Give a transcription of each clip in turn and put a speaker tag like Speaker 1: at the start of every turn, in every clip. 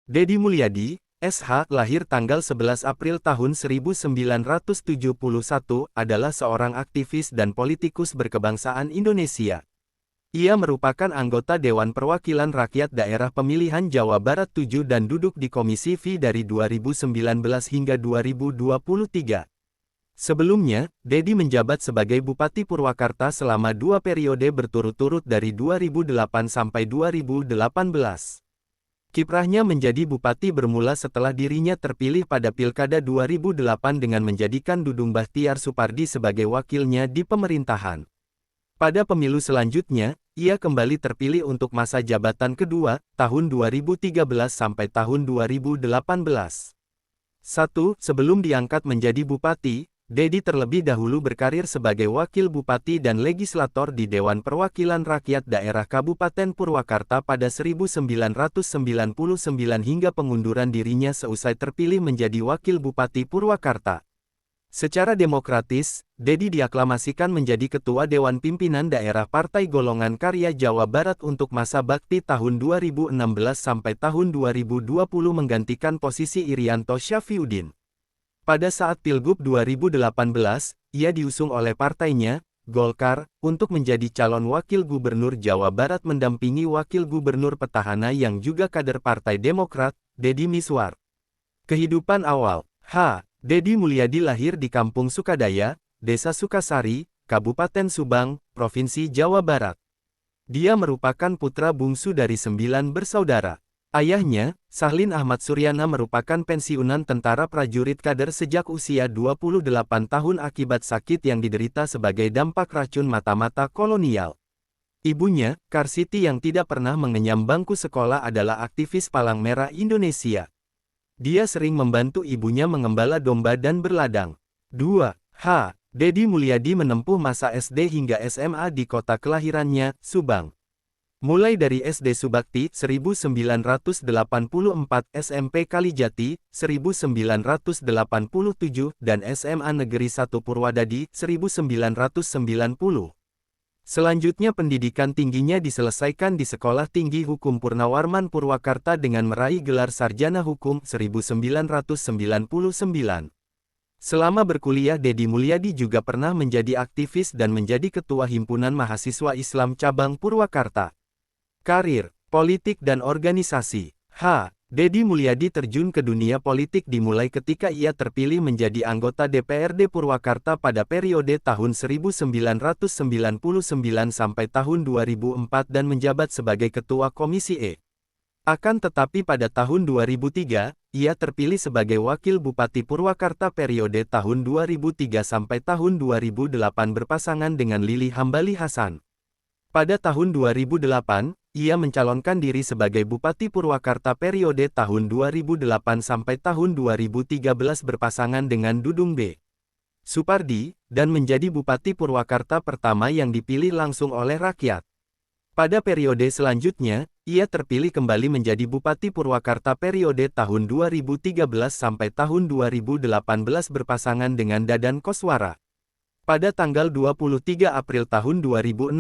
Speaker 1: Deddy Mulyadi, SH, lahir tanggal 11 April tahun 1971, adalah seorang aktivis dan politikus berkebangsaan Indonesia. Ia merupakan anggota Dewan Perwakilan Rakyat Daerah Pemilihan Jawa Barat 7 dan duduk di Komisi V dari 2019 hingga 2023. Sebelumnya, Deddy menjabat sebagai Bupati Purwakarta selama 2 periode berturut-turut dari 2008 sampai 2018. Kiprahnya menjadi bupati bermula setelah dirinya terpilih pada Pilkada 2008 dengan menjadikan Dudung Bachtiar Soepardi sebagai wakilnya di pemerintahan. Pada pemilu selanjutnya, ia kembali terpilih untuk masa jabatan kedua, tahun 2013 sampai tahun 2018. Sebelum diangkat menjadi bupati, Deddy terlebih dahulu berkarir sebagai wakil bupati dan legislator di Dewan Perwakilan Rakyat Daerah Kabupaten Purwakarta pada 1999 hingga pengunduran dirinya seusai terpilih menjadi wakil bupati Purwakarta. Secara demokratis, Deddy diaklamasikan menjadi Ketua Dewan Pimpinan Daerah Partai Golongan Karya Jawa Barat untuk masa bakti tahun 2016 sampai tahun 2020 menggantikan posisi Irianto Syafriuddin. Pada saat Pilgub 2018, ia diusung oleh partainya, Golkar, untuk menjadi calon wakil gubernur Jawa Barat mendampingi wakil gubernur petahana yang juga kader Partai Demokrat, Deddy Mizwar. Kehidupan awal. Deddy Mulyadi lahir di Kampung Sukadaya, Desa Sukasari, Kabupaten Subang, Provinsi Jawa Barat. Dia merupakan putra bungsu dari 9 bersaudara. Ayahnya, Sahlin Ahmad Suryana merupakan pensiunan tentara prajurit kader sejak usia 28 tahun akibat sakit yang diderita sebagai dampak racun mata-mata kolonial. Ibunya, Karsiti yang tidak pernah mengenyam bangku sekolah adalah aktivis Palang Merah Indonesia. Dia sering membantu ibunya mengembala domba dan berladang. Deddy Mulyadi menempuh masa SD hingga SMA di kota kelahirannya, Subang. Mulai dari SD Subakti 1984, SMP Kalijati 1987, dan SMA Negeri 1 Purwadadi 1990. Selanjutnya pendidikan tingginya diselesaikan di Sekolah Tinggi Hukum Purnawarman Purwakarta dengan meraih gelar Sarjana Hukum 1999. Selama berkuliah Deddy Mulyadi juga pernah menjadi aktivis dan menjadi Ketua Himpunan Mahasiswa Islam Cabang Purwakarta. Karir, politik dan organisasi. Deddy Mulyadi terjun ke dunia politik dimulai ketika ia terpilih menjadi anggota DPRD Purwakarta pada periode tahun 1999 sampai tahun 2004 dan menjabat sebagai Ketua Komisi E. Akan tetapi pada tahun 2003, ia terpilih sebagai Wakil Bupati Purwakarta periode tahun 2003 sampai tahun 2008 berpasangan dengan Lili Hambali Hasan. Pada tahun 2008, ia mencalonkan diri sebagai Bupati Purwakarta periode tahun 2008 sampai tahun 2013 berpasangan dengan Dudung B. Soepardi, dan menjadi Bupati Purwakarta pertama yang dipilih langsung oleh rakyat. Pada periode selanjutnya, ia terpilih kembali menjadi Bupati Purwakarta periode tahun 2013 sampai tahun 2018 berpasangan dengan Dadan Koswara. Pada tanggal 23 April tahun 2016,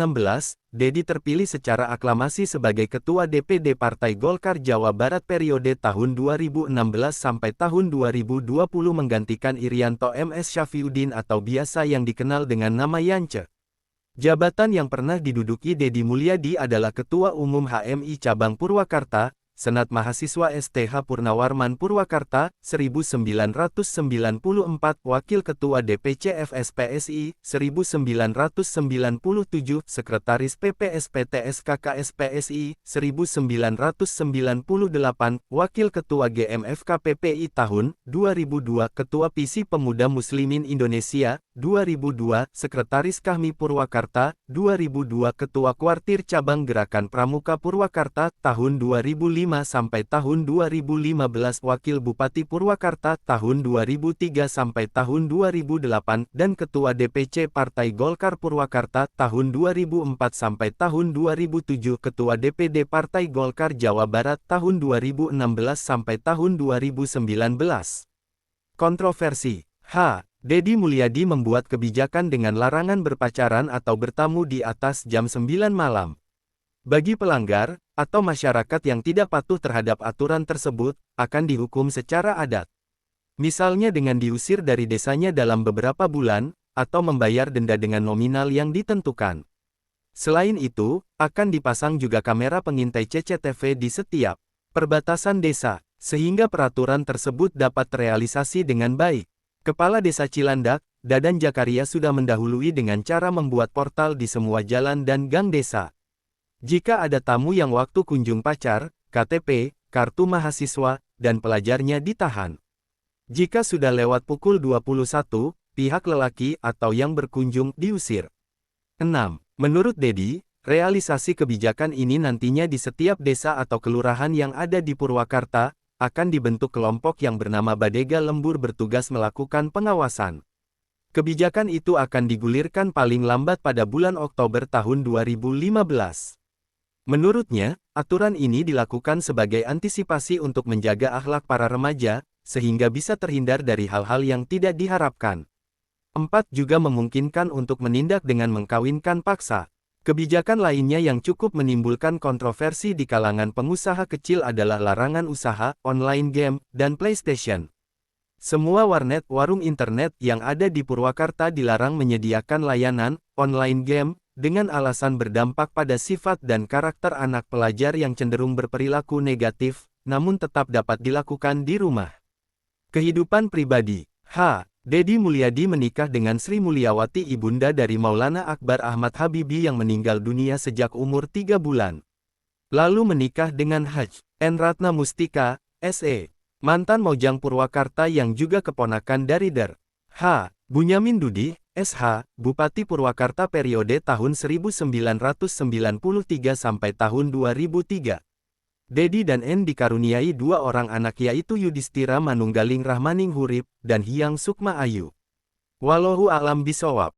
Speaker 1: Deddy terpilih secara aklamasi sebagai Ketua DPD Partai Golkar Jawa Barat periode tahun 2016 sampai tahun 2020 menggantikan Irianto MS Syafriuddin atau biasa yang dikenal dengan nama Yance. Jabatan yang pernah diduduki Deddy Mulyadi adalah Ketua Umum HMI Cabang Purwakarta, Senat Mahasiswa STH Purnawarman Purwakarta, 1994, Wakil Ketua DPC FSPSI, 1997, Sekretaris PPSPTS KKSPSI, 1998, Wakil Ketua GMFK PPI tahun 2002, Ketua PISI Pemuda Muslimin Indonesia, 2002, Sekretaris Kahmi Purwakarta, 2002, Ketua Kuartir Cabang Gerakan Pramuka Purwakarta, tahun 2005 sampai tahun 2015, Wakil Bupati Purwakarta tahun 2003 sampai tahun 2008, dan Ketua DPC Partai Golkar Purwakarta tahun 2004 sampai tahun 2007, Ketua DPD Partai Golkar Jawa Barat tahun 2016 sampai tahun 2019. Kontroversi. Deddy Mulyadi membuat kebijakan dengan larangan berpacaran atau bertamu di atas jam 9 malam. Bagi pelanggar, atau masyarakat yang tidak patuh terhadap aturan tersebut, akan dihukum secara adat. Misalnya dengan diusir dari desanya dalam beberapa bulan, atau membayar denda dengan nominal yang ditentukan. Selain itu, akan dipasang juga kamera pengintai CCTV di setiap perbatasan desa, sehingga peraturan tersebut dapat terrealisasi dengan baik. Kepala Desa Cilandak, Dadan Jakaria sudah mendahului dengan cara membuat portal di semua jalan dan gang desa. Jika ada tamu yang waktu kunjung pacar, KTP, kartu mahasiswa, dan pelajarnya ditahan. Jika sudah lewat pukul 21, pihak lelaki atau yang berkunjung diusir. 6. Menurut Dedi, realisasi kebijakan ini nantinya di setiap desa atau kelurahan yang ada di Purwakarta, akan dibentuk kelompok yang bernama Badega Lembur bertugas melakukan pengawasan. Kebijakan itu akan digulirkan paling lambat pada bulan Oktober tahun 2015. Menurutnya, aturan ini dilakukan sebagai antisipasi untuk menjaga akhlak para remaja, sehingga bisa terhindar dari hal-hal yang tidak diharapkan. 4. Juga memungkinkan untuk menindak dengan mengkawinkan paksa. Kebijakan lainnya yang cukup menimbulkan kontroversi di kalangan pengusaha kecil adalah larangan usaha, online game, dan PlayStation. Semua warnet warung internet yang ada di Purwakarta dilarang menyediakan layanan online game, dengan alasan berdampak pada sifat dan karakter anak pelajar yang cenderung berperilaku negatif, namun tetap dapat dilakukan di rumah. Kehidupan pribadi. Dedi Mulyadi menikah dengan Sri Mulyawati ibunda dari Maulana Akbar Ahmad Habibie yang meninggal dunia sejak umur 3 bulan. Lalu menikah dengan Haj. N. Ratna Mustika, S.E. mantan Mojang Purwakarta yang juga keponakan dari Der. Bunyamin Dudi, SH, Bupati Purwakarta periode tahun 1993 sampai tahun 2003. Dedi dan N dikaruniai 2 orang anak yaitu Yudhistira Manunggaling Rahmaning Hurip, dan Hyang Sukma Ayu. Wallahu a'lam bishawab.